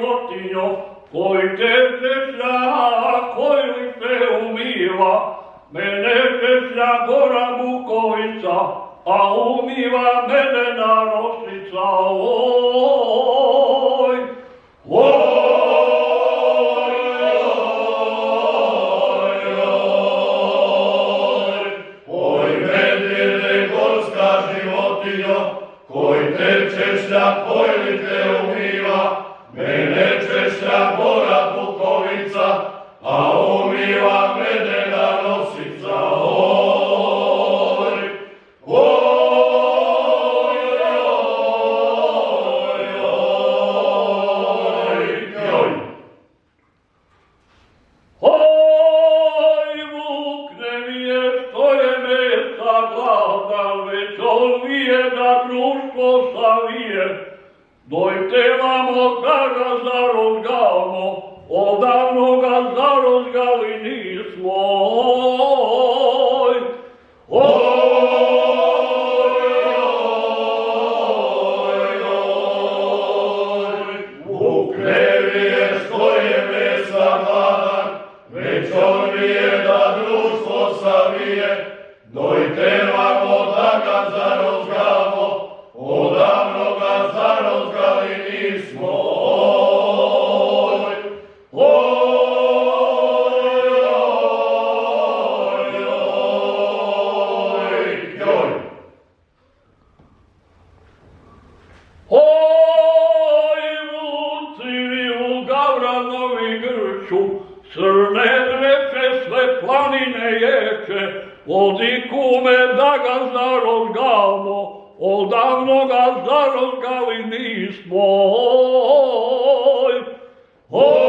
životinjo, koji teče šljak, koji se umiva, mene teče gora Bukovica, a umiva medena rosica, oj, oj, medvjede gorska životinjo, koji teče šljak, koji te umiva, mene češlja gora Bukovica, a umiva medena rosica, oj, oj, oj, oj, oj. Oj, vuk ne vije što je mesa gladan, već on vije da društvo savije. Dojte vamo da ga zarozgamo, odavno ga zarozgali nismo. Oj, oj, oj, vuk ne vije što je mesa gladan, već on vije da društvo savije. Dojte vamo da ga zarozgamo, odavno ga zarozgali nismo. Oj, oj, oj, oj. Oj, vuci u Gavranovi grču, crne dreče, sve planine ječe, vodi kume da ga zarozgamo, odavno ga zarozgali nismo. Oj, oj.